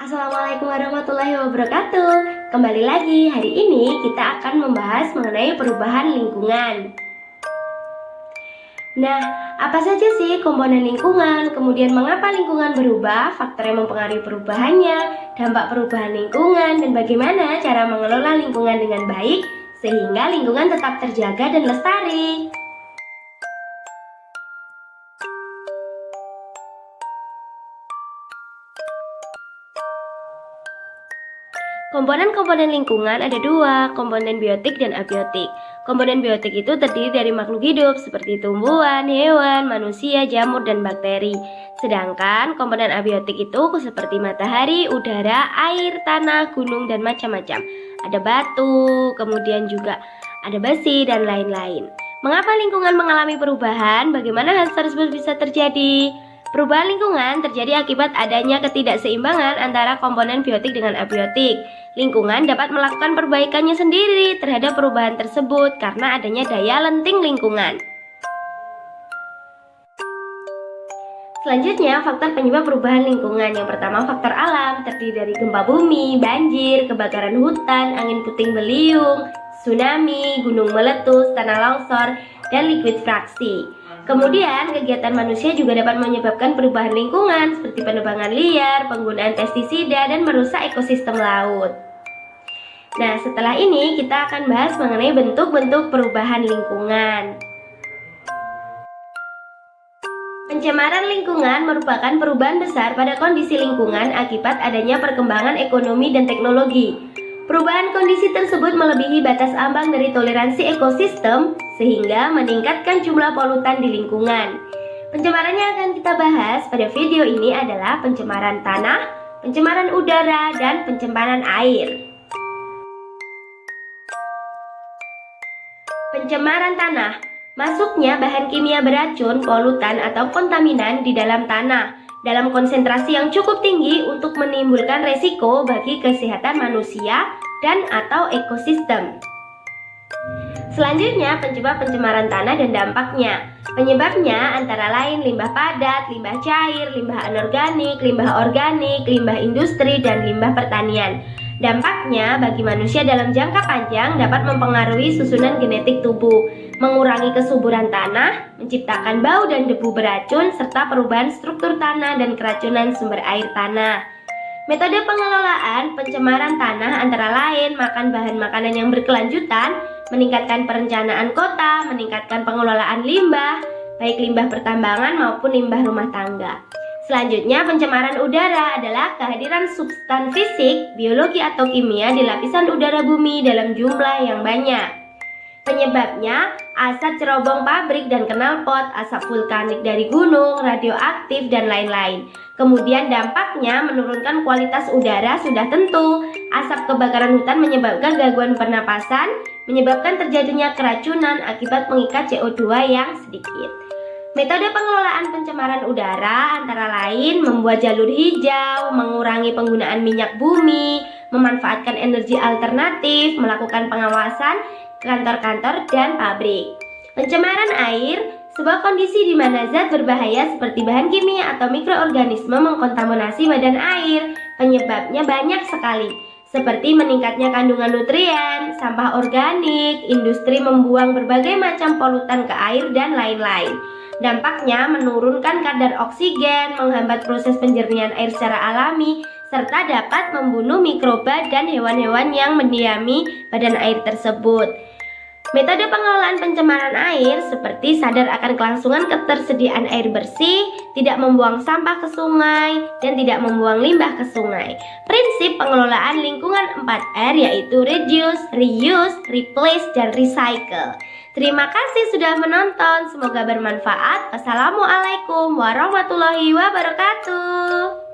Assalamualaikum warahmatullahi wabarakatuh. Kembali lagi, hari ini kita akan membahas mengenai perubahan lingkungan. Nah, apa saja sih komponen lingkungan? Kemudian mengapa lingkungan berubah? Faktor yang mempengaruhi perubahannya, dampak perubahan lingkungan, dan bagaimana cara mengelola lingkungan dengan baik sehingga lingkungan tetap terjaga dan lestari. Komponen-komponen lingkungan ada dua, komponen biotik dan abiotik. Komponen biotik itu terdiri dari makhluk hidup seperti tumbuhan, hewan, manusia, jamur, dan bakteri. Sedangkan komponen abiotik itu seperti matahari, udara, air, tanah, gunung, dan macam-macam. Ada batu, kemudian juga ada besi, dan lain-lain. Mengapa lingkungan mengalami perubahan? Bagaimana hal tersebut bisa terjadi? Perubahan lingkungan terjadi akibat adanya ketidakseimbangan antara komponen biotik dengan abiotik. Lingkungan dapat melakukan perbaikannya sendiri terhadap perubahan tersebut karena adanya daya lenting lingkungan. Selanjutnya, faktor penyebab perubahan lingkungan. Yang pertama, faktor alam, terdiri dari gempa bumi, banjir, kebakaran hutan, angin puting beliung, tsunami, gunung meletus, tanah longsor, dan likuifaksi. Kemudian, kegiatan manusia juga dapat menyebabkan perubahan lingkungan seperti penebangan liar, penggunaan pestisida, dan merusak ekosistem laut. Nah, setelah ini kita akan bahas mengenai bentuk-bentuk perubahan lingkungan. Pencemaran lingkungan merupakan perubahan besar pada kondisi lingkungan akibat adanya perkembangan ekonomi dan teknologi. Perubahan kondisi tersebut melebihi batas ambang dari toleransi ekosistem sehingga meningkatkan jumlah polutan di lingkungan. Pencemaran yang akan kita bahas pada video ini adalah pencemaran tanah, pencemaran udara, dan pencemaran air. Pencemaran tanah, masuknya bahan kimia beracun, polutan, atau kontaminan di dalam tanah dalam konsentrasi yang cukup tinggi untuk menimbulkan resiko bagi kesehatan manusia dan atau ekosistem. Selanjutnya, penyebab pencemaran tanah dan dampaknya. Penyebabnya antara lain limbah padat, limbah cair, limbah anorganik, limbah organik, limbah industri, dan limbah pertanian. Dampaknya bagi manusia dalam jangka panjang dapat mempengaruhi susunan genetik tubuh, mengurangi kesuburan tanah, menciptakan bau dan debu beracun, serta perubahan struktur tanah dan keracunan sumber air tanah. Metode pengelolaan pencemaran tanah antara lain makan bahan makanan yang berkelanjutan, meningkatkan perencanaan kota, meningkatkan pengelolaan limbah, baik limbah pertambangan maupun limbah rumah tangga. Selanjutnya, pencemaran udara adalah kehadiran substan fisik, biologi atau kimia di lapisan udara bumi dalam jumlah yang banyak. Penyebabnya, asap cerobong pabrik dan knalpot, asap vulkanik dari gunung, radioaktif, dan lain-lain. Kemudian dampaknya menurunkan kualitas udara sudah tentu. Asap kebakaran hutan menyebabkan gangguan pernapasan, menyebabkan terjadinya keracunan akibat mengikat CO2 yang sedikit. Metode pengelolaan pencemaran udara antara lain membuat jalur hijau, mengurangi penggunaan minyak bumi, memanfaatkan energi alternatif, melakukan pengawasan kantor-kantor dan pabrik. Pencemaran air, sebuah kondisi di mana zat berbahaya seperti bahan kimia atau mikroorganisme mengkontaminasi badan air. Penyebabnya banyak sekali, seperti meningkatnya kandungan nutrien, sampah organik, industri membuang berbagai macam polutan ke air, dan lain-lain. Dampaknya menurunkan kadar oksigen, menghambat proses penjernihan air secara alami, serta dapat membunuh mikroba dan hewan-hewan yang mendiami badan air tersebut. Metode pengelolaan pencemaran air seperti sadar akan kelangsungan ketersediaan air bersih, tidak membuang sampah ke sungai, dan tidak membuang limbah ke sungai. Prinsip pengelolaan lingkungan 4R yaitu reduce, reuse, replace, dan recycle. Terima kasih sudah menonton, semoga bermanfaat. Wassalamualaikum warahmatullahi wabarakatuh.